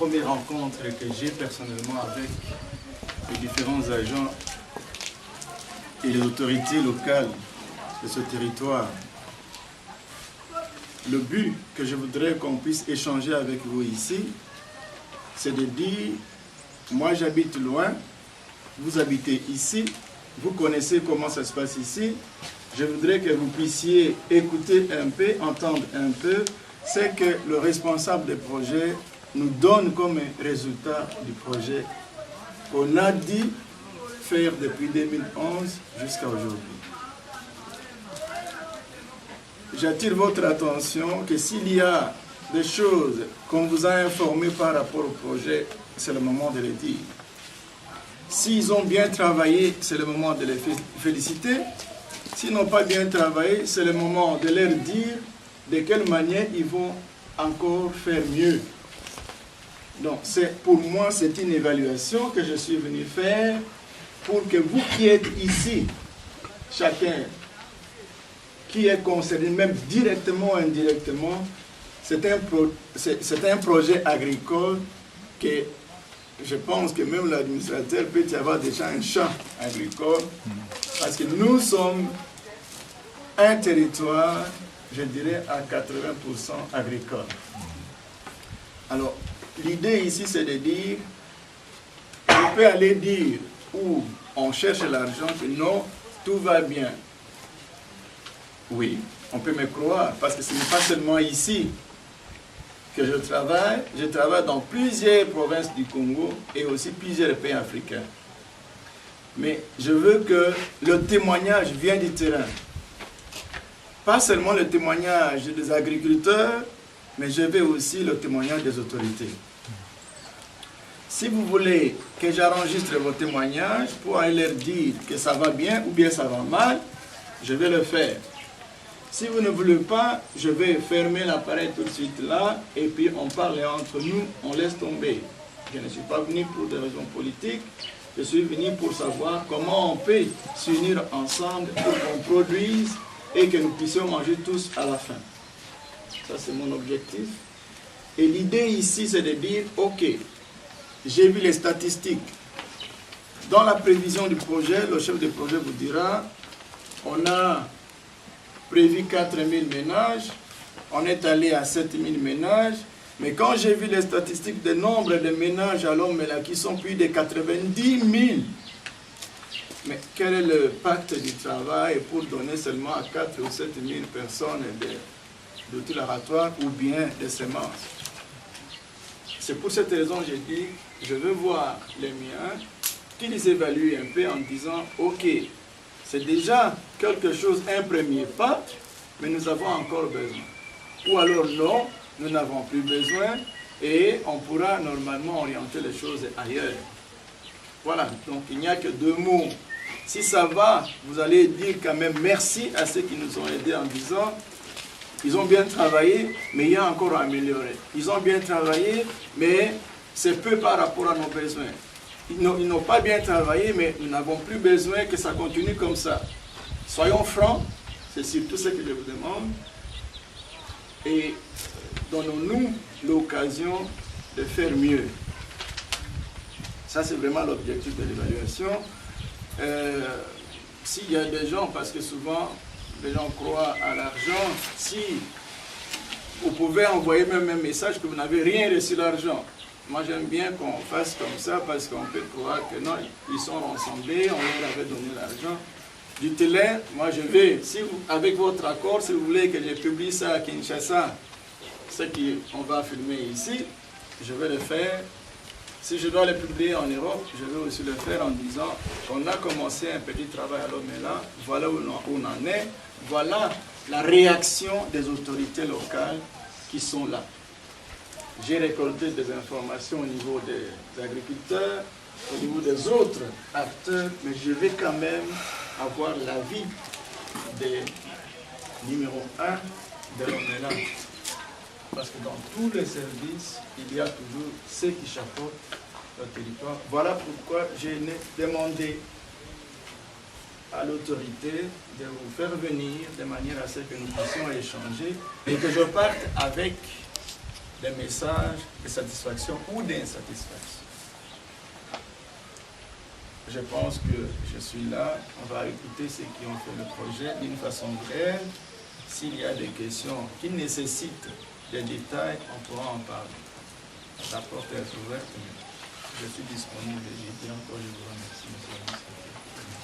première rencontre que j'ai personnellement avec les différents agents et les autorités locales de ce territoire. Le but que je voudrais qu'on puisse échanger avec vous ici, c'est de dire, moi j'habite loin, vous habitez ici, vous connaissez comment ça se passe ici, je voudrais que vous puissiez écouter un peu, entendre un peu ce que le responsable des projets nous donne comme résultat du projet qu'on a dit faire depuis 2011 jusqu'à aujourd'hui. J'attire votre attention que s'il y a des choses qu'on vous a informées par rapport au projet, c'est le moment de les dire. S'ils ont bien travaillé, c'est le moment de les féliciter. S'ils n'ont pas bien travaillé, c'est le moment de leur dire de quelle manière ils vont encore faire mieux. Donc, pour moi, c'est une évaluation que je suis venu faire pour que vous qui êtes ici, chacun qui est concerné, même directement ou indirectement, c'est un projet agricole que je pense que même l'administrateur peut y avoir déjà un champ agricole, parce que nous sommes un territoire, je dirais, à 80% agricole. Alors, l'idée ici, c'est de dire, on peut aller dire où on cherche l'argent, que non, tout va bien. Oui, on peut me croire, parce que ce n'est pas seulement ici que je travaille dans plusieurs provinces du Congo et aussi plusieurs pays africains. Mais je veux que le témoignage vienne du terrain. Pas seulement le témoignage des agriculteurs, mais je veux aussi le témoignage des autorités. Si vous voulez que j'enregistre vos témoignages pour aller leur dire que ça va bien ou bien ça va mal, je vais le faire. Si vous ne voulez pas, je vais fermer l'appareil tout de suite là, et puis on parle entre nous, on laisse tomber. Je ne suis pas venu pour des raisons politiques, je suis venu pour savoir comment on peut s'unir ensemble pour qu'on produise et que nous puissions manger tous à la fin. Ça, c'est mon objectif. Et l'idée ici, c'est de dire, ok, j'ai vu les statistiques. Dans la prévision du projet, le chef de projet vous dira, on a prévu 4000 ménages, on est allé à 7000 ménages, mais quand j'ai vu les statistiques de nombre de ménages à l'homme là, qui sont plus de 90 000, mais quel est le pacte du travail pour donner seulement à 4 ou 7 000 personnes d'outils laboratoires ou bien des semences? C'est pour cette raison que j'ai dit, je veux voir les miens, qu'ils évaluent un peu en disant, ok, c'est déjà quelque chose, un premier pas, mais nous avons encore besoin. Ou alors non, nous n'avons plus besoin et on pourra normalement orienter les choses ailleurs. Voilà, donc il n'y a que deux mots. Si ça va, vous allez dire quand même merci à ceux qui nous ont aidés en disant, ils ont bien travaillé, mais il y a encore à améliorer. Ils ont bien travaillé, mais c'est peu par rapport à nos besoins. Ils n'ont pas bien travaillé, mais nous n'avons plus besoin que ça continue comme ça. Soyons francs, c'est surtout ce que je vous demande. Et donnons-nous l'occasion de faire mieux. Ça, c'est vraiment l'objectif de l'évaluation. S'il y a des gens, parce que souvent, les gens croient à l'argent, si vous pouvez envoyer même un message que vous n'avez rien reçu l'argent. Moi, j'aime bien qu'on fasse comme ça parce qu'on peut croire que non, ils sont rassemblés, on leur avait donné l'argent. Dites-leur, moi je vais, si vous, avec votre accord, si vous voulez que je publie ça à Kinshasa, ce qu'on va filmer ici, je vais le faire. Si je dois le publier en Europe, je vais aussi le faire en disant qu'on a commencé un petit travail à Lomela, voilà où on en est, voilà la réaction des autorités locales qui sont là. J'ai récolté des informations au niveau des agriculteurs, au niveau des autres acteurs, mais je vais quand même avoir l'avis des numéro 1 de l'ONELA. Parce que dans tous les services, il y a toujours ceux qui chapeautent le territoire. Voilà pourquoi j'ai demandé à l'autorité de vous faire venir de manière à ce que nous puissions échanger et que je parte avec des messages de satisfaction ou d'insatisfaction. Je pense que je suis là, on va écouter ceux qui ont fait le projet d'une façon brève. S'il y a des questions qui nécessitent des détails, on pourra en parler. La porte est ouverte, mais je suis disponible et je dis encore, je vous remercie, monsieur le ministre.